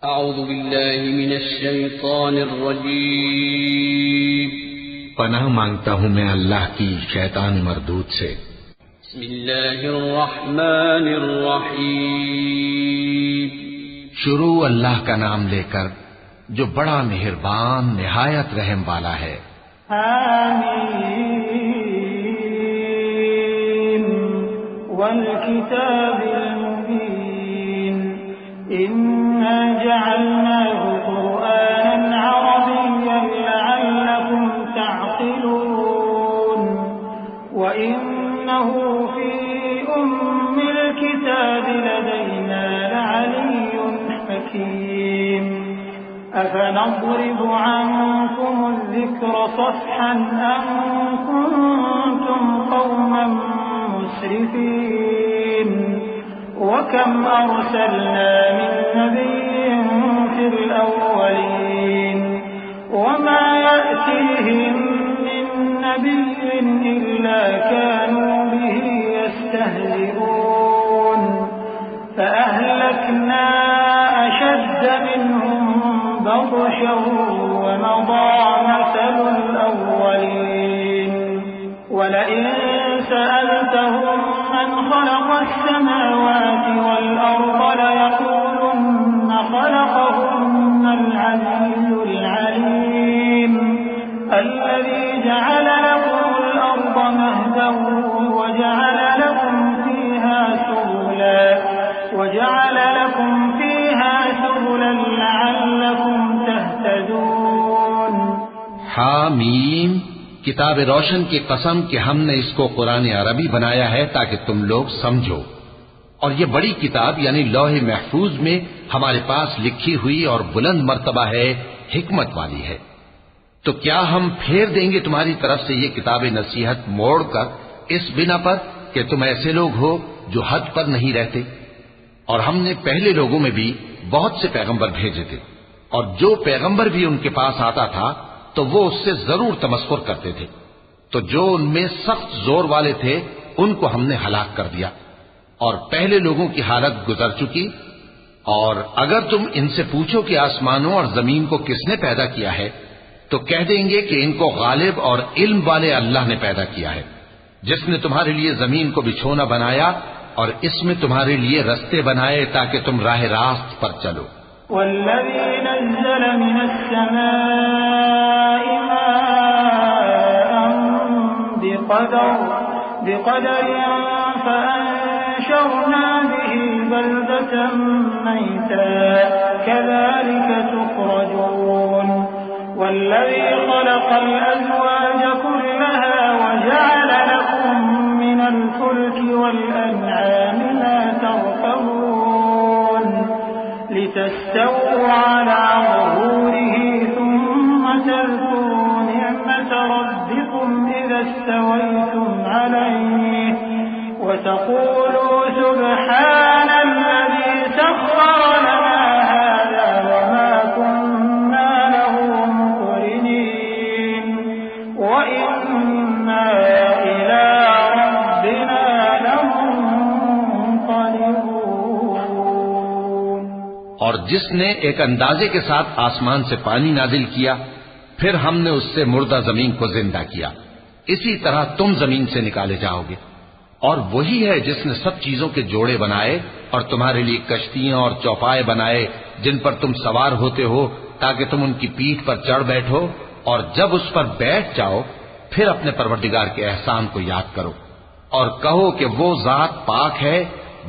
अऊज़ु बिल्लाहि मिनश शैतानिर रजीम। पनाह मांगता हूँ मैं अल्लाह की शैतान मरदूद से। बिस्मिल्लाहिर रहमानिर रहीम। शुरू अल्लाह का नाम लेकर जो बड़ा मेहरबान निहायत रहम वाला है। आमीन वल किताबिल मुबीन इन्ना जअलनाहु कुरआनन अरबिय्यन लअल्लकुम तअक़िलून व इन्नहु फी उम्मिल किताबि लदैना लअलिय्युन हकीम। أفنضرب عنكم الذكر صفحا أن كنتم قوما مسرفين وكم أرسلنا من نبي في الأولين وما يأتيهم من نبي إلا كانوا به يستهزئون فأهلكنا أشد منهم بطشا ومضى مثل الأولين ولئن سألتهم من خلق السماوات والأرض ليقولن خلقهن العزيز العليم الذي جعل لكم الأرض مهدا وجعل لكم فيها سبلا لعلكم تهتدون। हामीम किताब रोशन की कसम कि हमने इसको कुरान अरबी बनाया है ताकि तुम लोग समझो। और ये बड़ी किताब यानी लौहे महफूज में हमारे पास लिखी हुई और बुलंद मर्तबा है, हिकमत वाली है। तो क्या हम फेर देंगे तुम्हारी तरफ से ये किताब नसीहत मोड़कर इस बिना पर कि तुम ऐसे लोग हो जो हद पर नहीं रहते। और हमने पहले लोगों में भी बहुत से पैगंबर भेजे थे और जो पैगंबर भी उनके पास आता था तो वो उससे जरूर तमस्कुर करते थे। तो जो उनमें सख्त जोर वाले थे उनको हमने हलाक कर दिया और पहले लोगों की हालत गुजर चुकी। और अगर तुम इनसे पूछो कि आसमानों और जमीन को किसने पैदा किया है तो कह देंगे कि इनको गालिब और इल्म वाले अल्लाह ने पैदा किया है, जिसने तुम्हारे लिए जमीन को बिछोना बनाया और इसमें तुम्हारे लिए रास्ते बनाए ताकि तुम राह रास्त पर चलो। वल्लज़ी नज़्ज़ल मिनस्समाइ माअन बिक़दरिन फ़अन्शरना बिही बल्दतन मैता कज़ालिक तुख़रजून। वल्लज़ी ख़लक़ल अज़वाज कुल्लहा वजअल लकुम मिनल फ़ुल्कि वल अनआमि मा तरकबून लितस्तवू अला ज़ुहूरिही थुम्मा तज़कुरू निअमत रब्बिकुम इज़ा इस्तवैतुम अलैहि वतक़ूलू सुब्हानल्लज़ी सख़्ख़र लना हाज़ा वमा कुन्ना लहु मुक़रिनीन व इन्ना इला रब्बिना लमुन्क़लिबून। और जिसने एक अंदाजे के साथ आसमान से पानी नाजिल किया फिर हमने उससे मुर्दा जमीन को जिंदा किया, इसी तरह तुम जमीन से निकाले जाओगे। और वही है जिसने सब चीजों के जोड़े बनाए और तुम्हारे लिए कश्तियां और चौपाए बनाए जिन पर तुम सवार होते हो ताकि तुम उनकी पीठ पर चढ़ बैठो और जब उस पर बैठ जाओ फिर अपने परवरदिगार के एहसान को याद करो और कहो कि वो जात पाक है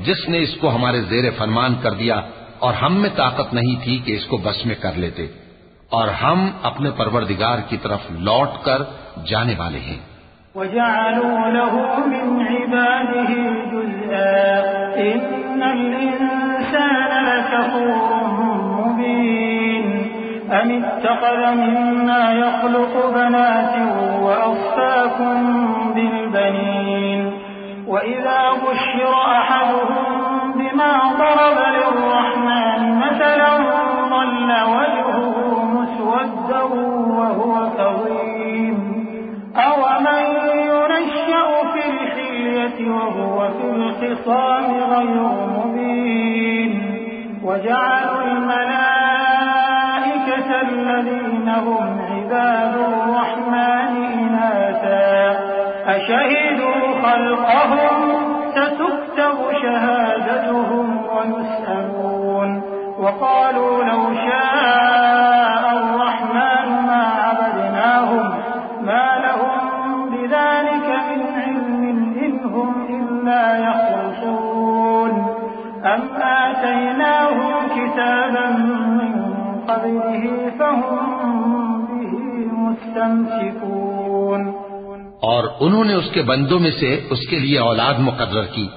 जिसने इसको हमारे जेरे फरमान कर दिया और हम में ताकत नहीं थी कि इसको बस में कर लेते। और हम अपने परवरदिगार की तरफ लौट कर जाने वाले हैं। वजअलू लहू मिन इबादिही जुज़आ इन्नल इंसान लकफूरुम मुबीन अम इत्तख़ज़ मिम्मा यख़्लुक़ु बनातिन व अस्फ़ाकुम बिल बनीन व इज़ा बुश्शिर अहदुहुम बिमा ضرب लिर्रहमान मसलन ظل वजहुहु मुस्वद्दा वहुव कज़ीम अवमन युनश्शअ फ़िल हिल्यति वहुव फ़िल ख़िसाम ग़ैर मुबीन वजअलुल मलाइकata الذين هم عباد الرحمن إناثا أشهدوا خلقهم ستكتب شهادتهم ويسألون وقالوا لو شاء الرحمن ما عبدناهم ما لهم بذلك من علم إن هم إلا يخرصون أم آتيناهم كتابا من قبله فهم به مستمسكون। और उन्होंने उसके बंदों में से उसके लिए औलाद मुकर्रर की।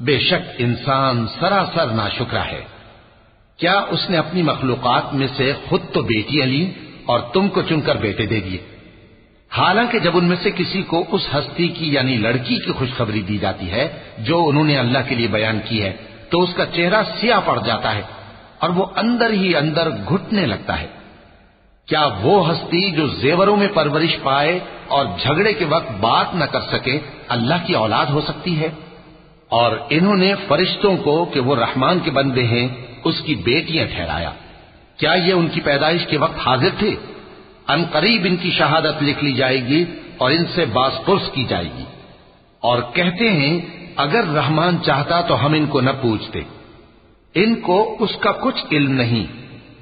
बेशक इंसान सरासर नाशुक्रा है। क्या उसने अपनी मखलूकात में से खुद तो बेटियां ली और तुमको चुनकर बेटे दे दिए? हालांकि जब उनमें से किसी को उस हस्ती की यानी लड़की की खुशखबरी दी जाती है जो उन्होंने अल्लाह के लिए बयान की है तो उसका चेहरा सियाह पड़ जाता है और वो अंदर ही अंदर घुटने लगता है। क्या वो हस्ती जो जेवरों में परवरिश पाए और झगड़े के वक्त बात न कर सके अल्लाह की औलाद हो सकती है? और इन्होंने फरिश्तों को कि वो रहमान के बंदे हैं उसकी बेटियां ठहराया। क्या ये उनकी पैदाइश के वक्त हाजिर थे? अनकरीब इनकी शहादत लिख ली जाएगी और इनसे बासपुर्स की जाएगी। और कहते हैं अगर रहमान चाहता तो हम इनको न पूछते। इनको उसका कुछ इल्म नहीं,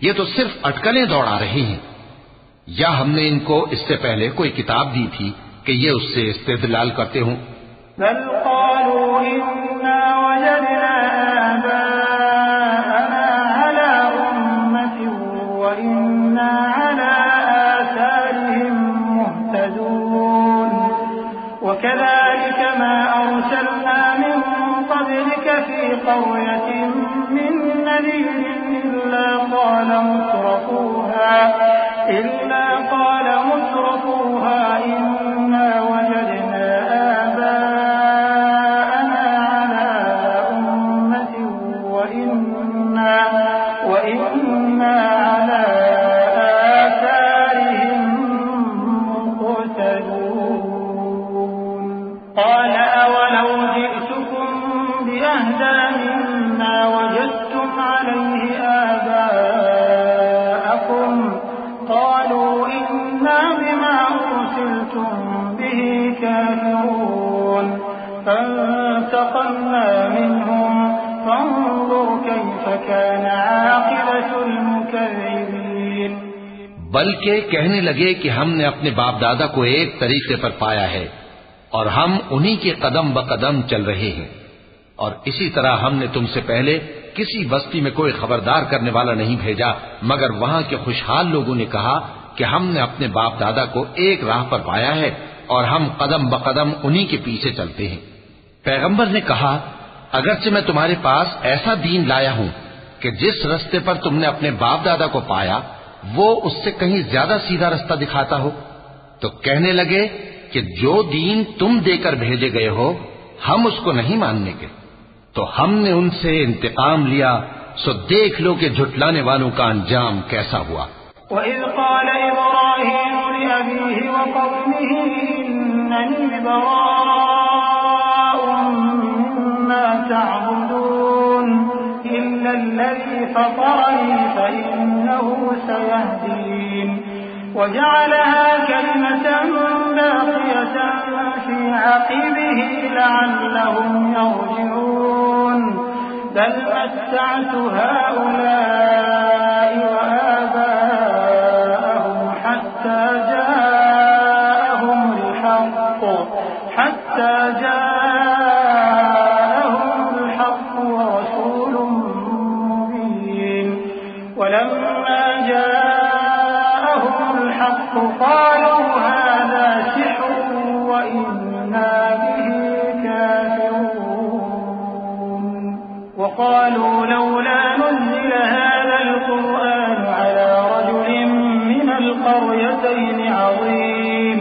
ये तो सिर्फ अटकलें दौड़ा रहे हैं। या हमने इनको इससे पहले कोई किताब दी थी कि ये उससे इस्तेदलाल करते हों? बल क़ालू इन्ना वजदना आबाअना अला उम्मतिन व इन्ना अला आसारिहिम मुहतदून व कज़ालिक मा अरसलना मिन क़ब्लिक फ़ी क़र्यतिन मिन नज़ीरिन इल्ला क़ाल मुत्रफूहा इन्ना वजदना आबाअना अला उम्मतिन व इन्ना अला आसारिहिम मुक़तदून। क़ाल अवलौ जि'तुकुम बिअहदा मिम्मा वजदतुम अलैहि आबाअकुम क़ालू इन्ना बिमा उर्सिलतुम बिही काफ़िरून फंतक़मना मिनहुम फंज़ुर कैफ़ कान आक़िबतुल मुकज़्ज़िबीन। बल्कि कहने लगे कि हमने अपने बाप दादा को एक तरीके पर पाया है और हम उन्हीं के कदम ब कदम चल रहे हैं। और इसी तरह हमने तुमसे पहले किसी बस्ती में कोई खबरदार करने वाला नहीं भेजा मगर वहां के खुशहाल लोगों ने कहा कि हमने अपने बाप दादा को एक राह पर पाया है और हम कदम ब कदम उन्हीं के पीछे चलते हैं। पैगंबर ने कहा अगरचे मैं तुम्हारे पास ऐसा दीन लाया हूं कि जिस रास्ते पर तुमने अपने बाप दादा को पाया वो उससे कहीं ज्यादा सीधा रास्ता दिखाता हो, तो कहने लगे कि जो दीन तुम देकर भेजे गए हो हम उसको नहीं मानने के। तो हमने उनसे इंतकाम लिया, सो देख लो कि झुटलाने वालों का अंजाम कैसा हुआ। वइज़ क़ाल इब्राहीम लिअबीहि व क़ौमिहि इन्ननी बराअुम मिम्मा तअबुदून इल्ला अल्लज़ी फ़तरनी फ़इन्नहु सयहदीन वजअलहा कलिमतन बाक़ियतन फ़ी अक़िबिहि लअल्लहुम यरजिऊन बल मत्तअतु हाउलाइ व आबाअहुम हत्ता जाअहुमुल हक़्क़ व रसूलुम मुबीन वलम्मा जाअहुमुल हक़्क़ क़ालू हाज़ा सिह्रुन व इन्ना बिही काफ़िरून वक़ालू लौला नुज़्ज़िल हाज़ल क़ुरआन अला रजुलिन मिनल क़र्यतैन अज़ीम।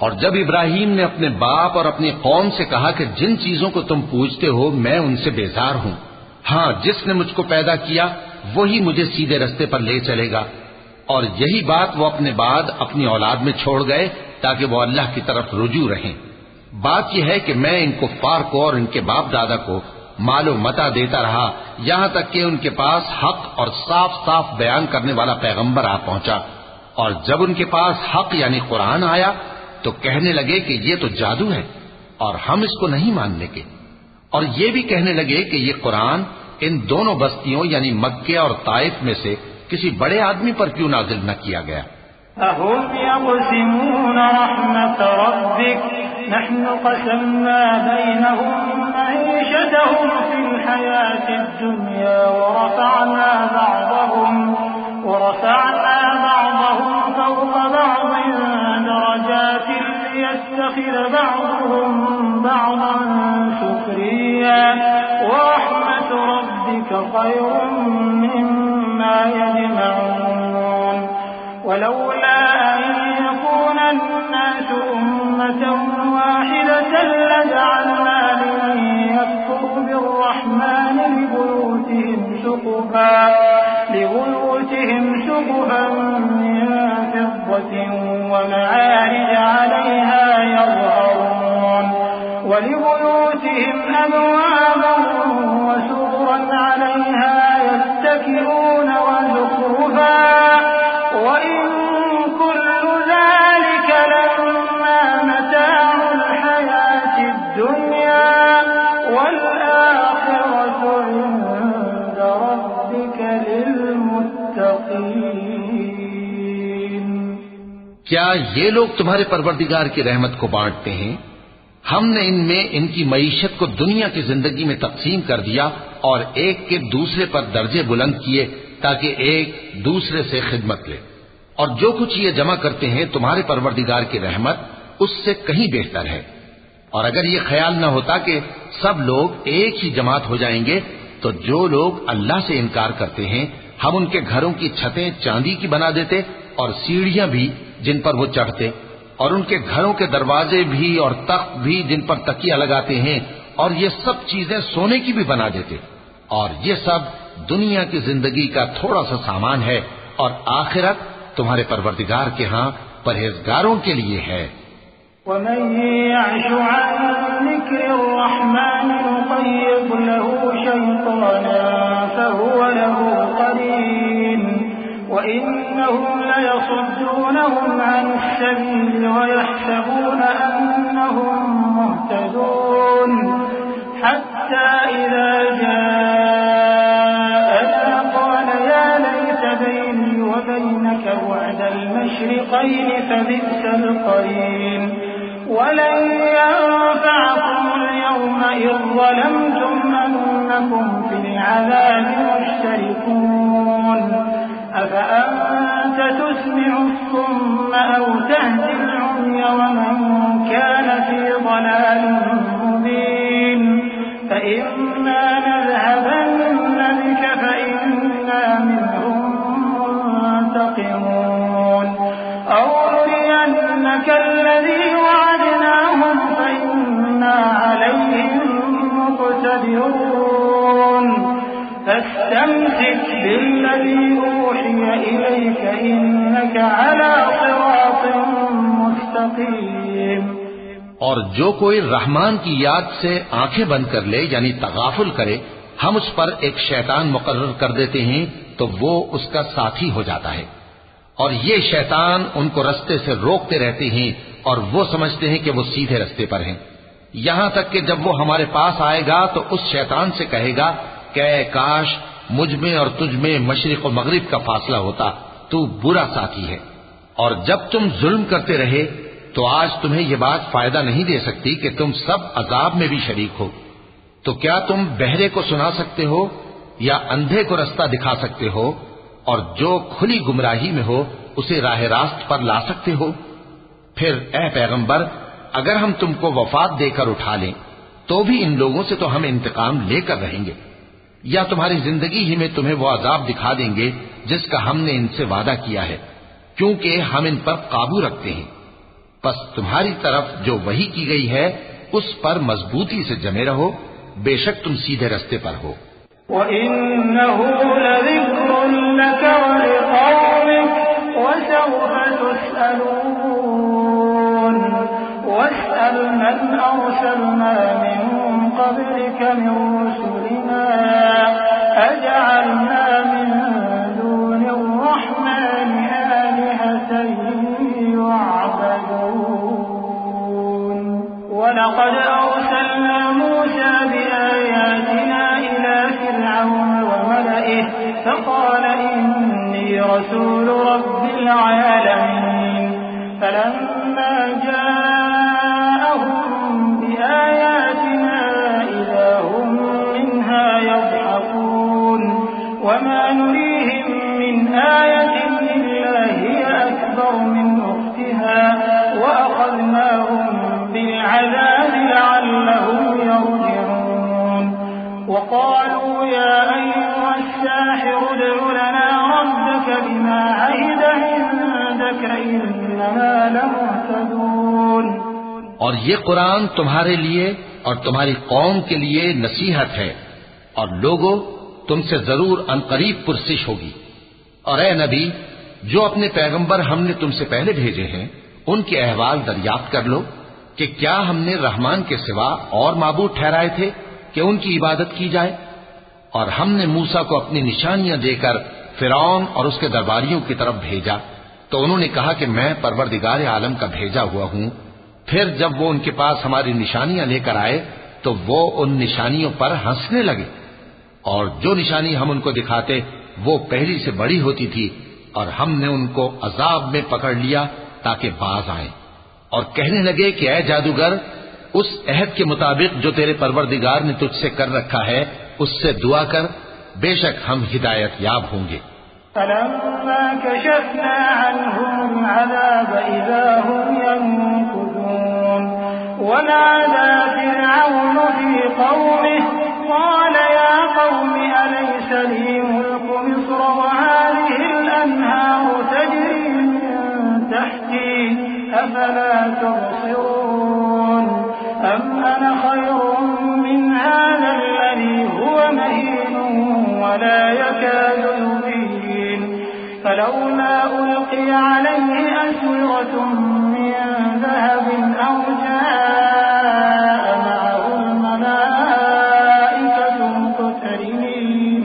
और जब इब्राहीम ने अपने बाप और अपनी कौम से कहा कि जिन चीजों को तुम पूजते हो मैं उनसे बेजार हूं, हाँ जिसने मुझको पैदा किया वही मुझे सीधे रास्ते पर ले चलेगा। और यही बात वो अपने बाद अपनी औलाद में छोड़ गए ताकि वो अल्लाह की तरफ रुजू रहें। बात यह है कि मैं इन कुफ्फार को और इनके बाप दादा को मालो मता देता रहा, यहाँ तक कि उनके पास हक और साफ साफ बयान करने वाला पैगंबर आ पहुंचा। और जब उनके पास हक यानी कुरान आया तो कहने लगे कि ये तो जादू है और हम इसको नहीं मानने के। और ये भी कहने लगे कि ये कुरान इन दोनों बस्तियों यानी मक्के और ताइफ में से किसी बड़े आदमी पर क्यों नाजिल न किया गया। अहुम यक़सिमून रहमत रब्बिक नहनु क़समना बैनहुम मईशतहुम फिल हयातिद दुनिया वरफ़अना बअदहुम फ़ौक़ बअदिन दरजातिन लियत्तख़िज़ बअदुहुम बअदन सुख़रिय्या वरहमतु रब्बिका ख़ैरुम मिम्मा यजमऊन वलौला अन यकूना अन्नासु उम्मतन वाहिदतन लजअलना लिमन यकफुरु बिर्रहमानि लिबुयूतिहिम सुक़ुफ़an मिन फ़िद्दतिन वमआरिज अलैहा यظهرون वलिबुयूतिहिम अबवाबन वसुरुरन अलैहा यत्तकिऊन वज़ुख़रुफ़ा वइन कुल्लु ज़ालिक लम्मा मताउल हयातिद दुनिया वल आखिरतु इंद रब्बिका लिलमुत्तक़ीन। क्या ये लोग तुम्हारे परवरदिगार की रहमत को बांटते हैं? हमने इनमें इनकी मईशत को दुनिया की जिंदगी में तकसीम कर दिया और एक के दूसरे पर दर्जे बुलंद किए ताकि एक दूसरे से खिदमत ले। और जो कुछ ये जमा करते हैं तुम्हारे परवरदिगार की रहमत उससे कहीं बेहतर है। और अगर ये ख्याल न होता कि सब लोग एक ही जमात हो जाएंगे तो जो लोग अल्लाह से इनकार करते हैं हम उनके घरों की छतें चांदी की बना देते और सीढ़ियां भी जिन पर वो चढ़ते और उनके घरों के दरवाजे भी और तख्त भी जिन पर तकिया लगाते हैं और ये सब चीजें सोने की भी बना देते। और ये सब दुनिया की जिंदगी का थोड़ा सा सामान है और आखिरत तुम्हारे परवरदिगार के यहाँ परहेजगारों के लिए है। वमन यअशु अन ज़िक्रिर्रहमान नुक़य्यिद लहू शैतानन फहुव लहू क़रीन वइन्नहुम लयसुद्दूनहुम अनिस्सबील वयहसबून अन्नहुम मुहतदून हत्ता इज़ा जाअना क़ाल या लैत बैनी वबैनक बु'दल मशरिक़ैन फबि'सल क़रीन वलन यंफ़अकुमुल यौमा इज़ ज़लमतुम अन्नकुम फ़िल अज़ाबि मुश्तरिकून अफ़अन्त तुस्मि'ु الصُّمَّ أَوْ تَهْدِي الْعُمْيَ وَمَنْ كَانَ فِي ضَلَالٍ مُّبِينٍ فَإِمَّا نَذْهَبَنَّ بِكَ فَإِنَّا مِنْهُم مُّنتَقِمُونَ أَوْ نُرِيَنَّكَ الَّذِي وَعَدْنَاهُمْ فَإِنَّا عَلَيْهِم مُّقْتَدِرُونَ فاستمسك بالذي أوحي إليك إنك على صراط मुस्तकीम। और जो कोई रहमान की याद से आंखें बंद कर ले यानी तगाफुल करे हम उस पर एक शैतान मुकर्रर कर देते हैं तो वो उसका साथी हो जाता है। और ये शैतान उनको रास्ते से रोकते रहते हैं और वो समझते हैं कि वो सीधे रास्ते पर हैं। यहां तक कि जब वो हमारे पास आएगा तो उस शैतान से कहेगा कि काश मुझ में और तुझ में मशरिक और मगरिब का फासला होता, तू बुरा साथी है। और जब तुम जुल्म करते रहे तो आज तुम्हें यह बात फायदा नहीं दे सकती कि तुम सब अजाब में भी शरीक हो। तो क्या तुम बहरे को सुना सकते हो या अंधे को रास्ता दिखा सकते हो और जो खुली गुमराही में हो उसे राह रास्त पर ला सकते हो? फिर ए पैगंबर, अगर हम तुमको वफात देकर उठा लें तो भी इन लोगों से तो हम इंतकाम लेकर रहेंगे, या तुम्हारी जिंदगी ही में तुम्हें वो अजाब दिखा देंगे जिसका हमने इनसे वादा किया है, क्योंकि हम इन पर काबू रखते हैं। बस तुम्हारी तरफ जो वही की गई है उस पर मजबूती से जमे रहो, बेशक तुम सीधे रास्ते पर हो। वइन्नहु लज़िक्रुन लक वलिक़ौमिक वसौफ तुस्अलून वस्अल मन अरसलना मिन क़ब्लिक मिन रुसुलिना إني رسول رب العالمين فلما جاءهم بآياتنا إذا هم منها يضحكون وما نريهم من آية إلا هي أكبر من أختها وأخذناهم بالعذاب لعلهم يرجعون وقالوا يا أيها الساحر ادع لنا ربك بما عهد عندك إننا لمهتدون। और ये कुरान तुम्हारे लिए और तुम्हारी कौम के लिए नसीहत है और लोगों तुमसे जरूर अनकरीब पुरसिश होगी। और ए नबी, जो अपने पैगंबर हमने तुमसे पहले भेजे हैं उनके अहवाल दरियाफ्त कर लो कि क्या हमने रहमान के सिवा और माबूद ठहराए थे कि उनकी इबादत की जाए। और हमने मूसा को अपनी निशानियां देकर फिरौन और उसके दरबारियों की तरफ भेजा तो उन्होंने कहा कि मैं परवरदिगार आलम का भेजा हुआ हूं। फिर जब वो उनके पास हमारी निशानियां लेकर आए तो वो उन निशानियों पर हंसने लगे और जो निशानी हम उनको दिखाते वो पहली से बड़ी होती थी और हमने उनको अजाब में पकड़ लिया ताकि बाज आए और कहने लगे कि ऐ जादूगर, उस अहद के मुताबिक जो तेरे परवरदिगार ने तुझसे कर रखा है उससे दुआ कर, बेशक हम हिदायत याब होंगे। فلما كشفنا عنهم العذاب إذا هم ينكثون ونادى فرعون في قومه قال يا قوم أليس لي ملك مصر وهذه الأنهار تجري من تحتي أفلا تبصرون أم أنا خير من هذا الذي هو مهين ولا يكاد يبين فلولا ألقي عليه أسورة من ذهب أو جاء معه الملائكة مقترنين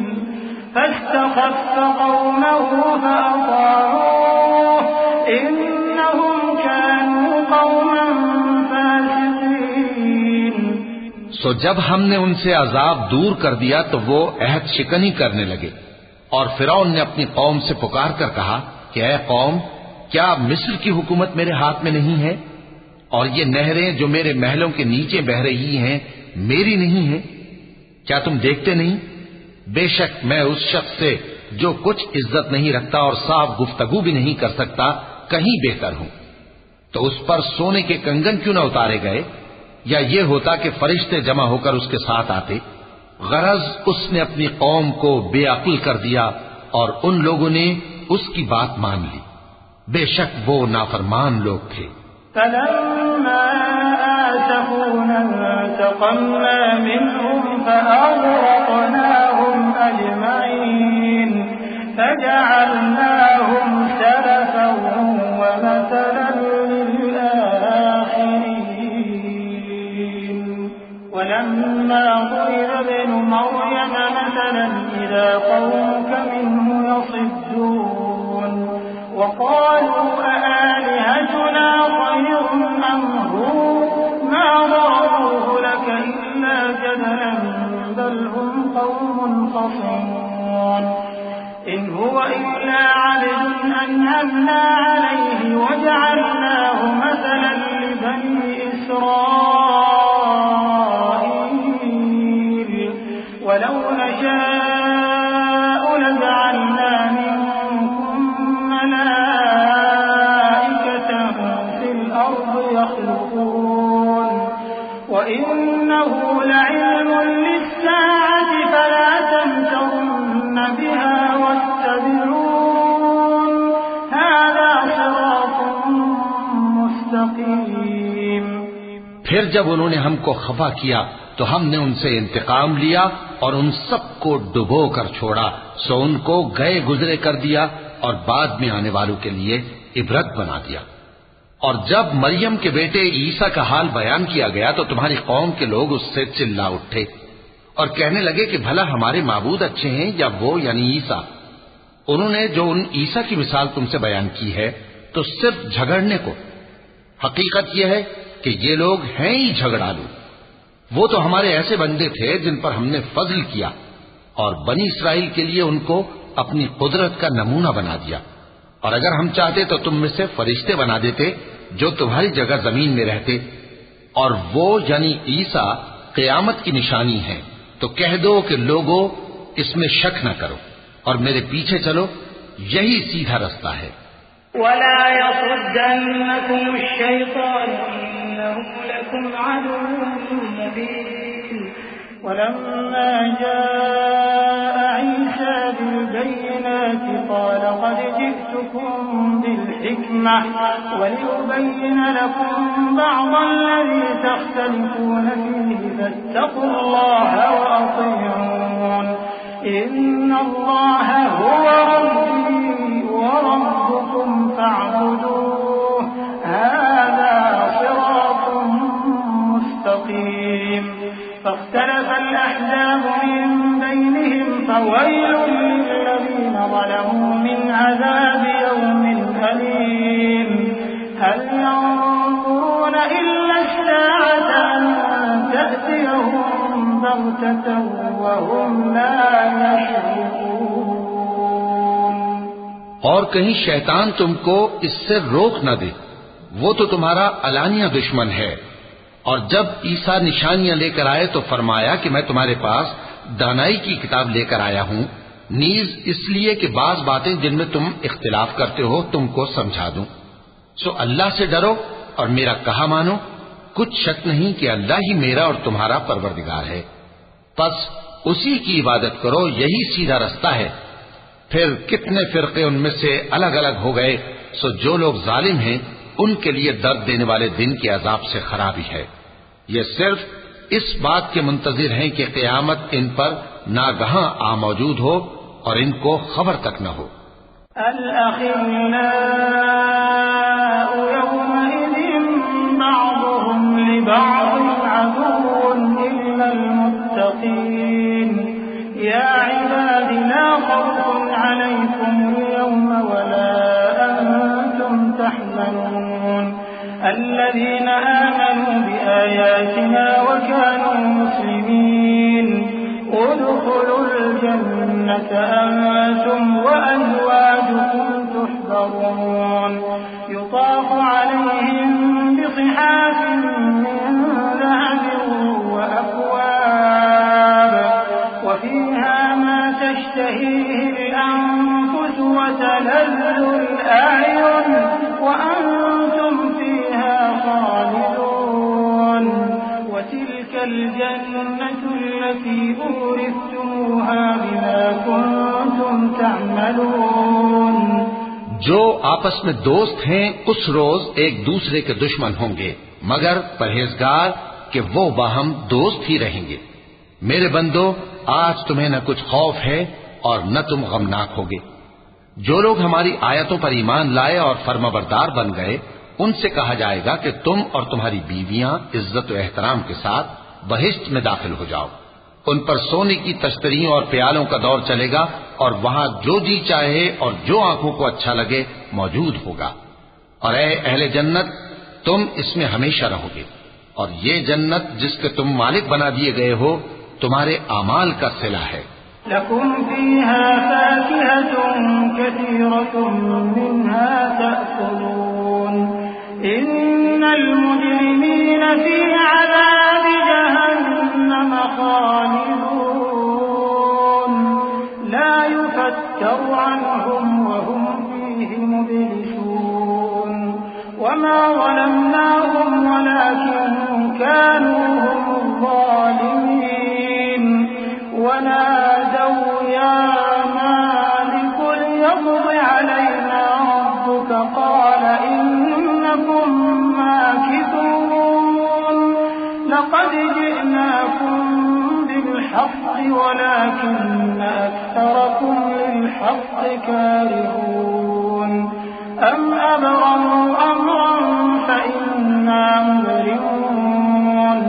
فاستخف قومه فأطاعوه إنهم كانوا قوما فاسقين। सो जब हमने उनसे अजाब दूर कर दिया तो वो अहद शिकनी करने लगे और फिरौन ने अपनी कौम से पुकार कर कहा कि ऐ कौम, क्या मिस्र की हुकूमत मेरे हाथ में नहीं है और ये नहरें जो मेरे महलों के नीचे बह रही हैं मेरी नहीं है? क्या तुम देखते नहीं? बेशक मैं उस शख्स से जो कुछ इज्जत नहीं रखता और साफ गुफ्तगू भी नहीं कर सकता कहीं बेहतर हूं। तो उस पर सोने के कंगन क्यों न उतारे गए या ये होता कि फरिश्ते जमा होकर उसके साथ आते। गरज उसने अपनी कौम को बेअक्ल कर दिया और उन लोगों ने उसकी बात मान ली। बेशक वो नाफरमान लोग थे। فلما آسفونا انتقمنا منهم فأغرقناهم أجمعين فجعلناهم سلفا ومثلا للآخرين ولما ضرب ابن مريم مثلا إذا قومك منه يصدون وقالوا أآلهتنا خير أم هو ما ضربوه لك إلا جدلا بل هم قوم خصمون إن هو إلا عبد أنعمنا عليه وجعلناه مثلا لبني إسرائيل ولو نشاء لجعلنا منكم ملائكة في الأرض يخلقون وإنه لعلم للساعة فلا تمترن بها واتبعون هذا صراط مستقيم। फिर जब उन्होंने हमको खफा किया तो हमने उनसे इंतकाम लिया और उन सबको डुबो कर छोड़ा, सो उनको गए गुजरे कर दिया और बाद में आने वालों के लिए इबरत बना दिया। और जब मरियम के बेटे ईसा का हाल बयान किया गया तो तुम्हारी कौम के लोग उससे चिल्ला उठे और कहने लगे कि भला हमारे माबूद अच्छे हैं या वो यानी ईसा। उन्होंने जो उन ईसा की मिसाल तुमसे बयान की है तो सिर्फ झगड़ने को। हकीकत यह है कि ये लोग हैं ही झगड़ालू। वो तो हमारे ऐसे बंदे थे जिन पर हमने फजल किया और बनी इसराइल के लिए उनको अपनी कुदरत का नमूना बना दिया, और अगर हम चाहते तो तुम में से फरिश्ते बना देते जो तुम्हारी जगह जमीन में रहते, और वो यानी ईसा क़यामत की निशानी है। तो कह दो कि लोगों, इसमें शक न करो और मेरे पीछे चलो, यही सीधा रास्ता है। वला यसुद्दन्नकुम अश-शैतान इन्नहु लकुम अदुव्वुन मुबीन। वलम्मा जाअ ईसा बिल-बय्यिनाति क़ाल क़द जि'तुकुम बिल-हिक्मह वलिउबय्यिन लकुम बअद अल्लज़ी तख्तलिफून फ़ीहि फаттक़ुल्लाह वअतीऊन इन्नल्लाह हुवा रब्बी व रब्बुकुम फ़अबुदूह हाज़ा सिरातुम मुस्तक़ीम। فاختلف الأحزاب من بينهم فويل للذين ظلموا من عذاب يوم أليم هل ينظرون إلا الساعة أن تأتيهم بغتة وهم لا يشعرون। और कहीं शैतान तुमको इससे रोक न दे, वो तो तुम्हारा अलानिया दुश्मन है। और जब ईसा निशानियां लेकर आए तो फरमाया कि मैं तुम्हारे पास दानाई की किताब लेकर आया हूं, नीज इसलिए कि बाज बातें जिनमें तुम इख्तिलाफ करते हो तुमको समझा दूं। सो अल्लाह से डरो और मेरा कहा मानो, कुछ शक नहीं कि अल्लाह ही मेरा और तुम्हारा परवरदिगार है। बस उसी की इबादत करो, यही सीधा रास्ता है। फिर कितने फिरके उनमें से अलग अलग हो गए। सो जो लोग जालिम हैं उनके लिए दर्द देने वाले दिन के अजाब से खराबी है। ये सिर्फ इस बात के मुंतजिर हैं कि क़यामत इन पर नागहां आ मौजूद हो और इनको खबर तक न हो। الذين آمنوا بآياتنا وكانوا مسلمين ادخلوا الجنة أنتم وأزواجكم تحبرون يطاف عليهم بصحاف من ذهب وأكواب وفيها ما تشتهيه الأنفس وتلذ الأعين وأنتم فيها خالدون وتلك الجنة التي أورثتموها بما كنتم تعملون। जो आपस में दोस्त हैं उस रोज एक दूसरे के दुश्मन होंगे, मगर परहेजगार कि वो बाहम दोस्त ही रहेंगे। मेरे बंदो, आज तुम्हें न कुछ खौफ है और न तुम गमनाक होगे। जो लोग हमारी आयतों पर ईमान लाए और फर्माबरदार बन गए, उनसे कहा जाएगा कि तुम और तुम्हारी बीवियां इज्जत व एहतराम के साथ बहिश्त में दाखिल हो जाओ। उन पर सोने की तश्तरियों और प्यालों का दौर चलेगा और वहां जो जी चाहे और जो आंखों को अच्छा लगे मौजूद होगा। और ऐ अहले जन्नत, तुम इसमें हमेशा रहोगे। और ये जन्नत जिसके तुम मालिक बना दिए गए हो, तुम्हारे आमाल का सिला है। लकुम फीहा फाकिहतुन कसीरतुन मिन्हा तअकुलून इन्नल मुजरिमीन फी अज़ाबि जहन्नम खालिदून ला युफत्तरु अन्हुम वहुम फीहि मुब्लिसून वमा ज़लमनाहुम वलाकिन कानू हुमुज़ ज़ालिमीन ونادوا يا مالك ليقض علينا ربك قال إنكم ماكثون لقد جئناكم بالحق ولكن أكثركم للحق كارهون أم أبرموا أمرا فإنا مبرمون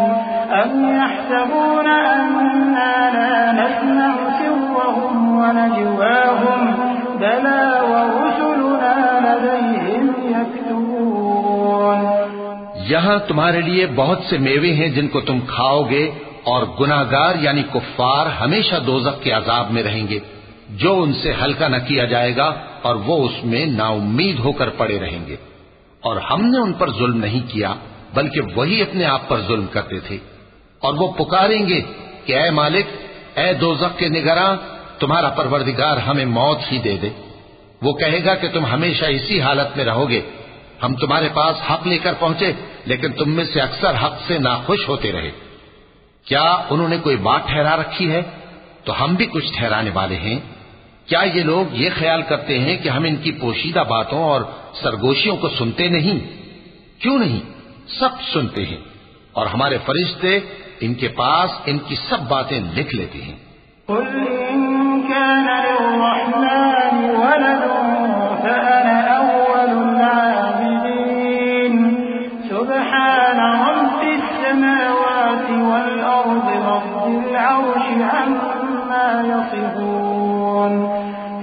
أم يحسبون أنا لا نسمع سرهم ونجواهم بلى ورسلنا لديهم يكتبون। यहाँ तुम्हारे लिए बहुत से मेवे हैं जिनको तुम खाओगे, और गुनाहगार यानी कुफ्फार हमेशा दोज़ख के अजाब में रहेंगे। जो उनसे हल्का न किया जाएगा और वो उसमें नाउम्मीद होकर पड़े रहेंगे। और हमने उन पर जुल्म नहीं किया, बल्कि वही अपने आप पर जुल्म करते थे। और वो पुकारेंगे कि ऐ मालिक, ऐ दोज़ख के निगरां, तुम्हारा परवरदिगार हमें मौत ही दे दे। वो कहेगा कि तुम हमेशा इसी हालत में रहोगे। हम तुम्हारे पास हक लेकर पहुंचे, लेकिन तुम में से अक्सर हक से नाखुश होते रहे। क्या उन्होंने कोई बात ठहरा रखी है? तो हम भी कुछ ठहराने वाले हैं। क्या ये लोग ये ख्याल करते हैं कि हम इनकी पोशीदा बातों और सरगोशियों को सुनते नहीं? क्यों नहीं, सब सुनते हैं, और हमारे फरिश्ते इनके पास इनकी सब बातें लिख लेते हैं।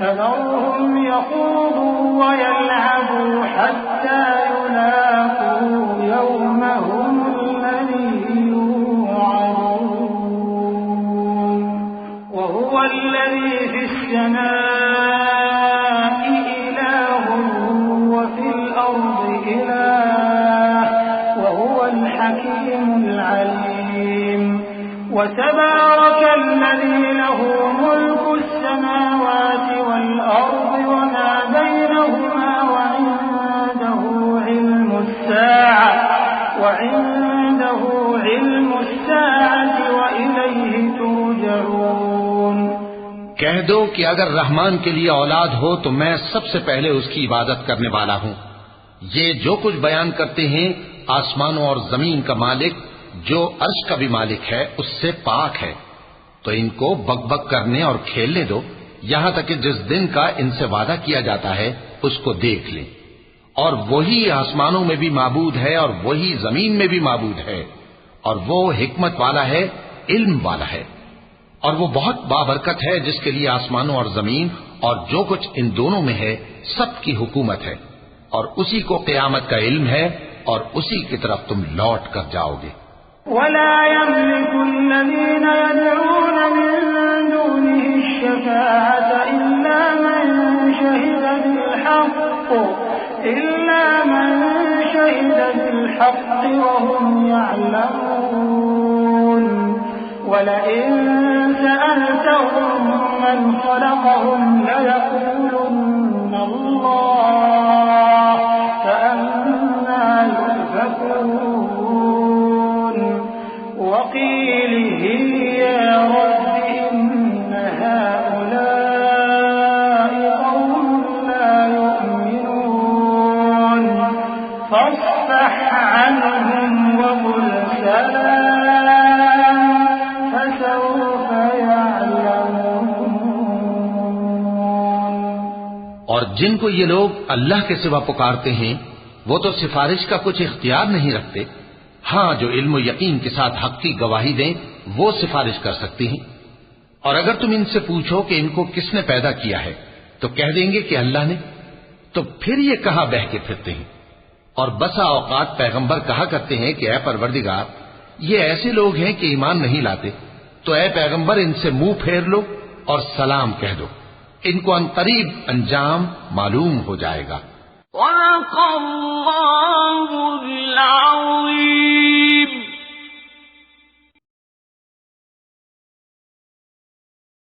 فذرهم يخوضوا ويلعبوا حتى يلاقوا يومهم الذي يوعدون وهو الذي في السماء إله وفي الأرض إله وهو الحكيم العليم وتبارك الذي له ملك السماوات والأرض وما بينهما وعنده علم الساعة وإليه ترجعون। कह दो कि अगर रहमान के लिए औलाद हो तो मैं सबसे पहले उसकी इबादत करने वाला हूं। ये जो कुछ बयान करते हैं, आसमानों और जमीन का मालिक, जो अर्श का भी मालिक है, उससे पाक है। तो इनको बकबक करने और खेलने दो, यहां तक कि जिस दिन का इनसे वादा किया जाता है उसको देख लें। और वही आसमानों में भी माबूद है और वही जमीन में भी माबूद है, और वो हिकमत वाला है, इल्म वाला है। और वो बहुत बाबरकत है जिसके लिए आसमानों और जमीन और जो कुछ इन दोनों में है सबकी हुकूमत है, और उसी को क़यामत का इल्म है, और उसी की तरफ तुम लौट कर जाओगे। वला यमलिकु अल्लज़ीना यदऊन मिन दूनिहि अश-शफ़ाअत इल्ला मन शहिदा बिल-हक़्क़ वहुम यअलमून वलइन सअलतहुम मन ख़लक़हुम लयक़ूलुन्न अल्लाह फअन्ना युफ़कून वक़ीलिहि या रब्बि इन्न हाउलाइ क़ौमुन ला यु'मिनून फ़ास्फ़ह अन्हुम वक़ुल सलाम फसौफ़ यअलमून। और जिनको ये लोग अल्लाह के सिवा पुकारते हैं, वो तो सिफारिश का कुछ इख्तियार नहीं रखते। हाँ, जो इल्म यकीन के साथ हक की गवाही दें, वो सिफारिश कर सकती हैं। और अगर तुम इनसे पूछो कि इनको किसने पैदा किया है, तो कह देंगे कि अल्लाह ने। तो फिर ये कहां बह के फिरते हैं। और बसा औकात पैगंबर कहा करते हैं कि ऐ परवरदिगार, ये ऐसे लोग हैं कि ईमान नहीं लाते, तो ऐ पैगंबर इनसे मुंह फेर लो और सलाम कह दो, इनको अनकरीब अंजाम मालूम हो जाएगा।